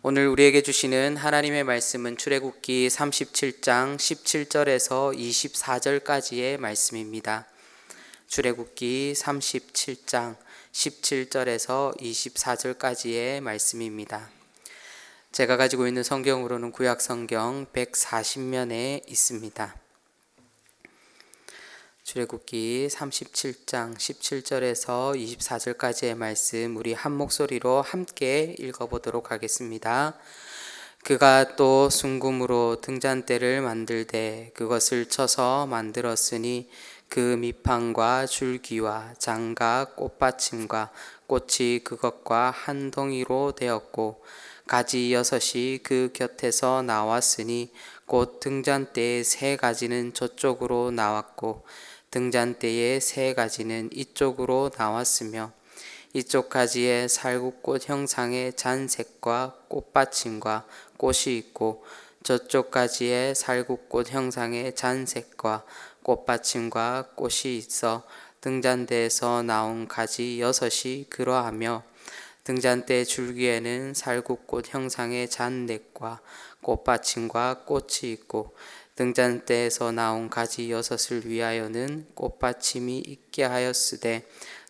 오늘 우리에게 주시는 하나님의 말씀은 출애굽기 37장 17절에서 24절까지의 말씀입니다. 출애굽기 37장 17절에서 24절까지의 말씀입니다. 제가 가지고 있는 성경으로는 구약 성경 140면에 있습니다. 출애굽기 37장 17절에서 24절까지의 말씀 우리 한 목소리로 함께 읽어보도록 하겠습니다. 그가 또 순금으로 등잔대를 만들되 그것을 쳐서 만들었으니 그 밑판과 줄기와 장각 꽃받침과 꽃이 그것과 한 동이로 되었고 가지 6이 그 곁에서 나왔으니 곧 등잔대의 3가지는 저쪽으로 나왔고 등잔대의 3가지는 이쪽으로 나왔으며 이쪽 가지에 살구꽃 형상의 잔색과 꽃받침과 꽃이 있고 저쪽 가지에 살구꽃 형상의 잔색과 꽃받침과 꽃이 있어 등잔대에서 나온 가지 6이 그러하며 등잔대 줄기에는 살구꽃 형상의 잔넥과 꽃받침과 꽃이 있고 등잔대에서 나온 가지 6을 위하여는 꽃받침이 있게 하였으되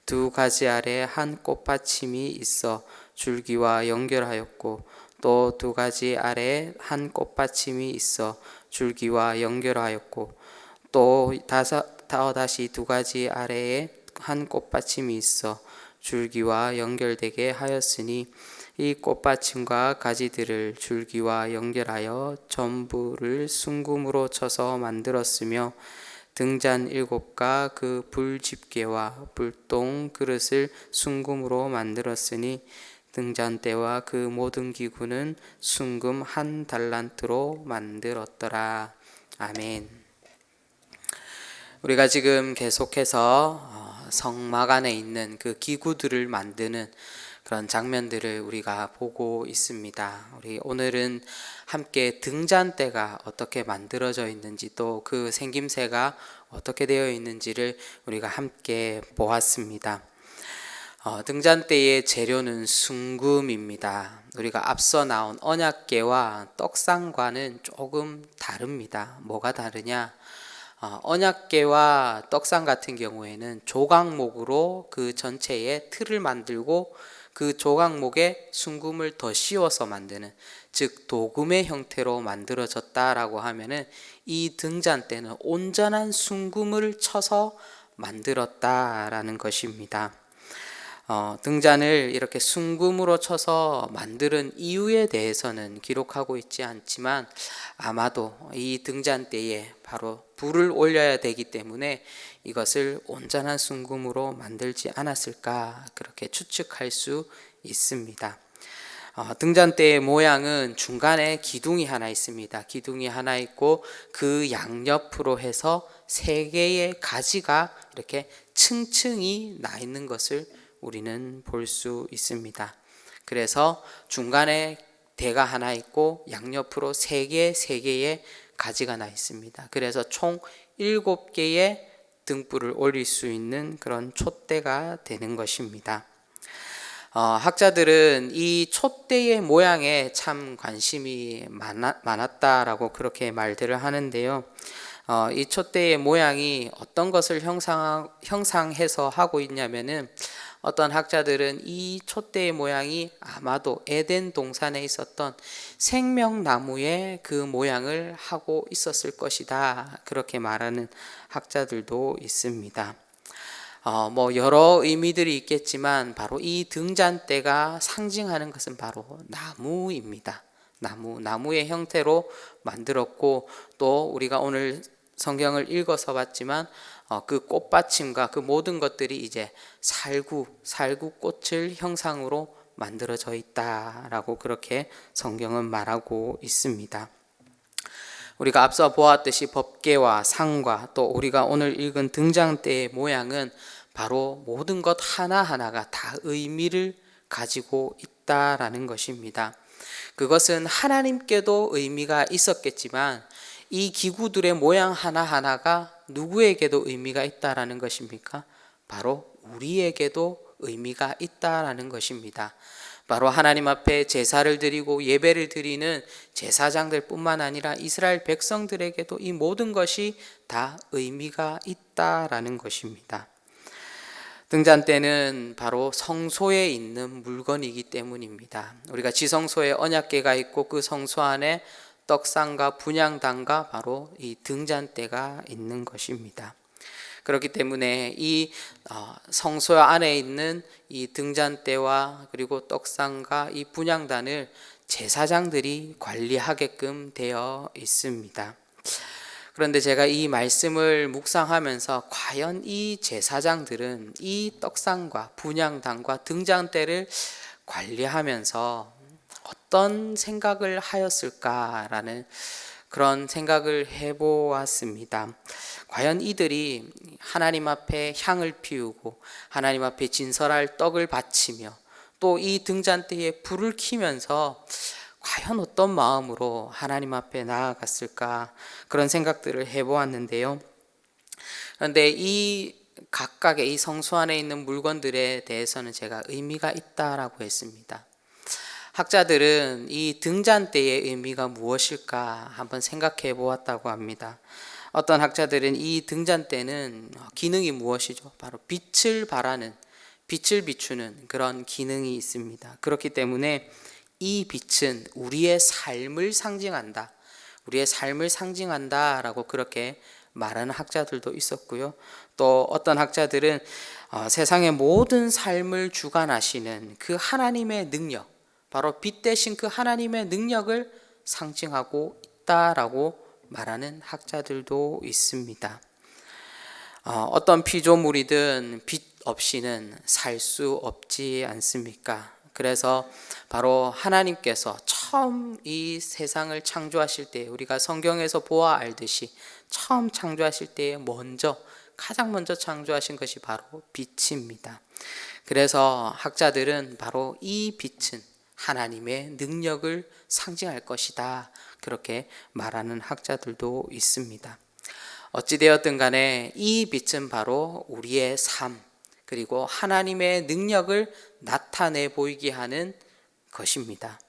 2가지 아래 한 꽃받침이 있어 줄기와 연결하였고 또 2가지 아래 한 꽃받침이 있어 줄기와 연결하였고 또 다시 2가지 아래에 한 꽃받침이 있어 줄기와 연결되게 하였으니 이 꽃받침과 가지들을 줄기와 연결하여 전부를 순금으로 쳐서 만들었으며 등잔 7과 그 불집게와 불똥 그릇을 순금으로 만들었으니 등잔대와 그 모든 기구는 순금 1달란트로 만들었더라. 아멘. 우리가 지금 계속해서 성막 안에 있는 그 기구들을 만드는 그런 장면들을 우리가 보고 있습니다. 우리 오늘은 함께 등잔대가 어떻게 만들어져 있는지 또 그 생김새가 어떻게 되어 있는지를 우리가 함께 보았습니다. 등잔대의 재료는 순금입니다. 우리가 앞서 나온 언약궤와 떡상과는 조금 다릅니다. 뭐가 다르냐? 언약궤와 떡상 같은 경우에는 조각목으로 그 전체의 틀을 만들고 그 조각목에 순금을 더 씌워서 만드는, 즉 도금의 형태로 만들어졌다라고 하면은 이 등잔대는 온전한 순금을 쳐서 만들었다라는 것입니다. 등잔을 이렇게 순금으로 쳐서 만드는 이유에 대해서는 기록하고 있지 않지만 아마도 이 등잔대에 바로 불을 올려야 되기 때문에 이것을 온전한 순금으로 만들지 않았을까 그렇게 추측할 수 있습니다. 등잔대의 모양은 중간에 기둥이 하나 있습니다. 기둥이 하나 있고 그 양옆으로 해서 3개의 가지가 이렇게 층층이 나 있는 것을 우리는 볼 수 있습니다. 그래서 중간에 대가 하나 있고 양옆으로 3개의 가지가 나 있습니다. 그래서 총 7개의 등불을 올릴 수 있는 그런 촛대가 되는 것입니다. 학자들은 이 촛대의 모양에 참 관심이 많았다라고 그렇게 말들을 하는데요. 이 촛대의 모양이 어떤 것을 형상해서 하고 있냐면은 어떤 학자들은 이 촛대의 모양이 아마도 에덴 동산에 있었던 생명나무의 그 모양을 하고 있었을 것이다 그렇게 말하는 학자들도 있습니다. 여러 의미들이 있겠지만 바로 이 등잔대가 상징하는 것은 바로 나무입니다. 나무의 형태로 만들었고 또 우리가 오늘 성경을 읽어서 봤지만 그 꽃받침과 그 모든 것들이 이제 살구꽃을 형상으로 만들어져 있다라고 그렇게 성경은 말하고 있습니다. 우리가 앞서 보았듯이 법궤와 상과 또 우리가 오늘 읽은 등잔대의 모양은 바로 모든 것 하나하나가 다 의미를 가지고 있다라는 것입니다. 그것은 하나님께도 의미가 있었겠지만 이 기구들의 모양 하나하나가 누구에게도 의미가 있다라는 것입니까? 바로 우리에게도 의미가 있다라는 것입니다. 바로 하나님 앞에 제사를 드리고 예배를 드리는 제사장들 뿐만 아니라 이스라엘 백성들에게도 이 모든 것이 다 의미가 있다라는 것입니다. 등잔대는 바로 성소에 있는 물건이기 때문입니다. 우리가 지성소에 언약궤가 있고 그 성소 안에 떡상과 분향단과 바로 이 등잔대가 있는 것입니다. 그렇기 때문에 이 성소 안에 있는 이 등잔대와 그리고 떡상과 이 분향단을 제사장들이 관리하게끔 되어 있습니다. 그런데 제가 이 말씀을 묵상하면서 과연 이 제사장들은 이 떡상과 분향단과 등잔대를 관리하면서 어떤 생각을 하였을까라는 그런 생각을 해보았습니다. 과연 이들이 하나님 앞에 향을 피우고 하나님 앞에 진설할 떡을 바치며 또 이 등잔대에 불을 켜면서 과연 어떤 마음으로 하나님 앞에 나아갔을까 그런 생각들을 해보았는데요. 그런데 이 각각의 이 성소 안에 있는 물건들에 대해서는 제가 의미가 있다라고 했습니다. 학자들은 이 등잔대의 의미가 무엇일까 한번 생각해 보았다고 합니다. 어떤 학자들은 이 등잔대는 기능이 무엇이죠? 바로 빛을 발하는, 빛을 비추는 그런 기능이 있습니다. 그렇기 때문에 이 빛은 우리의 삶을 상징한다. 우리의 삶을 상징한다라고 그렇게 말하는 학자들도 있었고요. 또 어떤 학자들은 세상의 모든 삶을 주관하시는 그 하나님의 능력, 바로 빛 대신 그 하나님의 능력을 상징하고 있다라고 말하는 학자들도 있습니다. 어떤 피조물이든 빛 없이는 살 수 없지 않습니까? 그래서 바로 하나님께서 처음 이 세상을 창조하실 때 우리가 성경에서 보아 알듯이 처음 창조하실 때에 가장 먼저 창조하신 것이 바로 빛입니다. 그래서 학자들은 바로 이 빛은 하나님의 능력을 상징할 것이다. 그렇게 말하는 학자들도 있습니다. 어찌되었든 간에 이 빛은 바로 우리의 삶, 그리고 하나님의 능력을 나타내 보이게 하는 것입니다.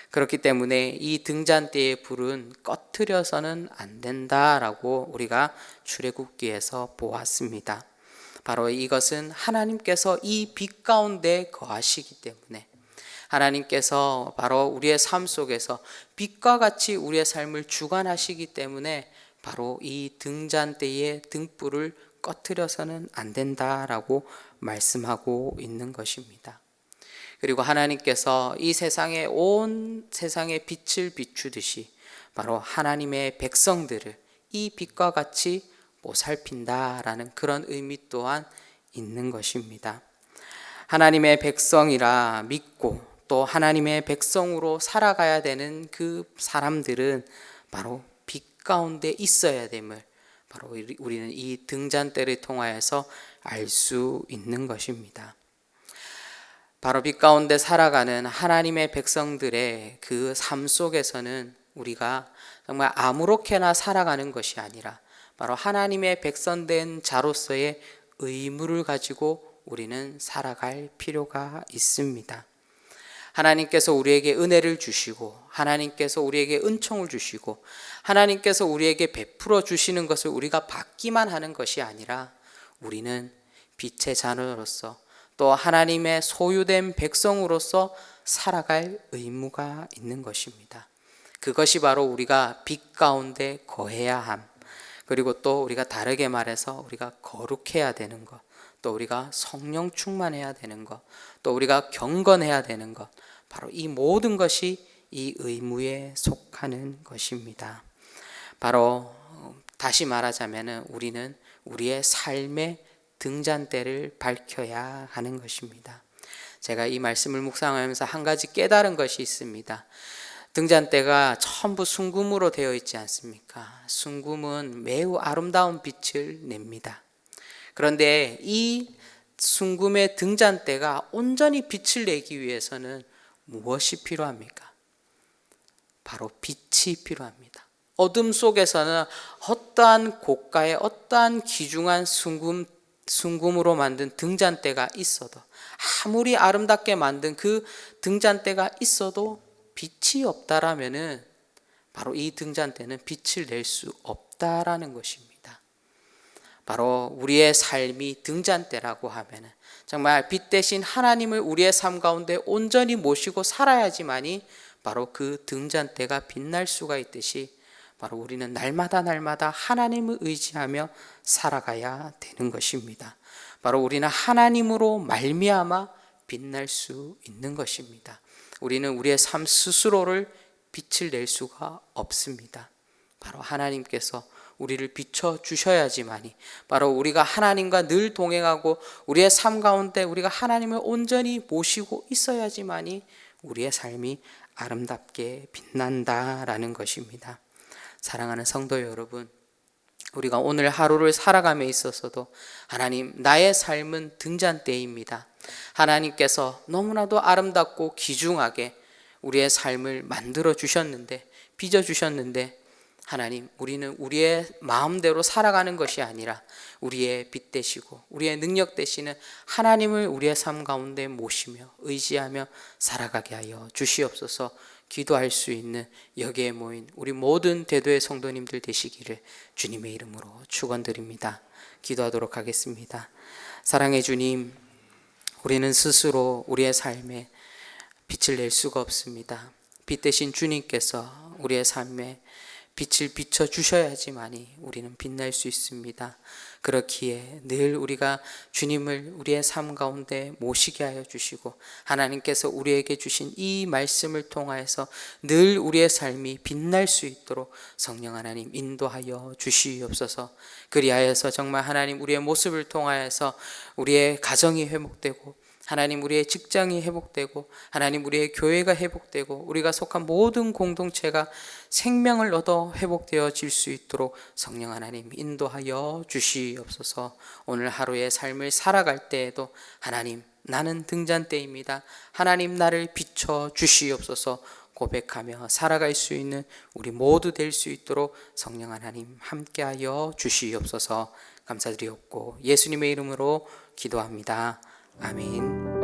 그렇기 때문에 이 등잔대의 불은 꺼트려서는 안 된다라고 우리가 출애굽기에서 보았습니다. 바로 이것은 하나님께서 이 빛 가운데 거하시기 때문에 하나님께서 바로 우리의 삶 속에서 빛과 같이 우리의 삶을 주관하시기 때문에 바로 이 등잔대의 등불을 꺼트려서는 안 된다라고 말씀하고 있는 것입니다. 그리고 하나님께서 이 세상에 온 세상에 빛을 비추듯이 바로 하나님의 백성들을 이 빛과 같이 보살핀다라는 그런 의미 또한 있는 것입니다. 하나님의 백성이라 믿고 또 하나님의 백성으로 살아가야 되는 그 사람들은 바로 빛 가운데 있어야 됨을 바로 우리는 이 등잔대를 통하여서 알 수 있는 것입니다. 바로 빛 가운데 살아가는 하나님의 백성들의 그 삶 속에서는 우리가 정말 아무렇게나 살아가는 것이 아니라 바로 하나님의 백성된 자로서의 의무를 가지고 우리는 살아갈 필요가 있습니다. 하나님께서 우리에게 은혜를 주시고 하나님께서 우리에게 은총을 주시고 하나님께서 우리에게 베풀어 주시는 것을 우리가 받기만 하는 것이 아니라 우리는 빛의 자녀로서 또 하나님의 소유된 백성으로서 살아갈 의무가 있는 것입니다. 그것이 바로 우리가 빛 가운데 거해야 함, 그리고 또 우리가 다르게 말해서 우리가 거룩해야 되는 것, 또 우리가 성령 충만해야 되는 것, 또 우리가 경건해야 되는 것, 바로 이 모든 것이 이 의무에 속하는 것입니다. 바로 다시 말하자면 우리는 우리의 삶의 등잔대를 밝혀야 하는 것입니다. 제가 이 말씀을 묵상하면서 한 가지 깨달은 것이 있습니다. 등잔대가 전부 순금으로 되어 있지 않습니까? 순금은 매우 아름다운 빛을 냅니다. 그런데 이 순금의 등잔대가 온전히 빛을 내기 위해서는 무엇이 필요합니까? 바로 빛이 필요합니다. 어둠 속에서는 어떠한 고가의 어떠한 귀중한 순금 순금으로 만든 등잔대가 있어도, 아무리 아름답게 만든 그 등잔대가 있어도 빛이 없다라면은 바로 이 등잔대는 빛을 낼 수 없다라는 것입니다. 바로 우리의 삶이 등잔대라고 하면은 정말 빛 대신 하나님을 우리의 삶 가운데 온전히 모시고 살아야지만이 바로 그 등잔대가 빛날 수가 있듯이, 바로 우리는 날마다 하나님을 의지하며 살아가야 되는 것입니다. 바로 우리는 하나님으로 말미암아 빛날 수 있는 것입니다. 우리는 우리의 삶 스스로를 빛을 낼 수가 없습니다. 바로 하나님께서 우리를 비춰 주셔야지만이, 바로 우리가 하나님과 늘 동행하고 우리의 삶 가운데 우리가 하나님을 온전히 모시고 있어야지만이 우리의 삶이 아름답게 빛난다라는 것입니다. 사랑하는 성도 여러분, 우리가 오늘 하루를 살아감에 있어서도 하나님, 나의 삶은 등잔대입니다. 하나님께서 너무나도 아름답고 귀중하게 우리의 삶을 만들어 주셨는데, 빚어 주셨는데, 하나님, 우리는 우리의 마음대로 살아가는 것이 아니라 우리의 빛 되시고 우리의 능력 되시는 하나님을 우리의 삶 가운데 모시며 의지하며 살아가게 하여 주시옵소서. 기도할 수 있는 여기에 모인 우리 모든 대도의 성도님들 되시기를 주님의 이름으로 축원드립니다. 기도하도록 하겠습니다. 사랑의 주님, 우리는 스스로 우리의 삶에 빛을 낼 수가 없습니다. 빛 대신 주님께서 우리의 삶에 빛을 비춰 주셔야지만이 우리는 빛날 수 있습니다. 그렇기에 늘 우리가 주님을 우리의 삶 가운데 모시게 하여 주시고, 하나님께서 우리에게 주신 이 말씀을 통하여서 늘 우리의 삶이 빛날 수 있도록 성령 하나님 인도하여 주시옵소서. 그리하여서 정말 하나님, 우리의 모습을 통하여서 우리의 가정이 회복되고, 하나님, 우리의 직장이 회복되고, 하나님, 우리의 교회가 회복되고, 우리가 속한 모든 공동체가 생명을 얻어 회복되어질 수 있도록 성령 하나님 인도하여 주시옵소서. 오늘 하루의 삶을 살아갈 때에도 하나님, 나는 등잔대입니다. 하나님, 나를 비춰 주시옵소서 고백하며 살아갈 수 있는 우리 모두 될 수 있도록 성령 하나님 함께하여 주시옵소서. 감사드리옵고 예수님의 이름으로 기도합니다. 아멘.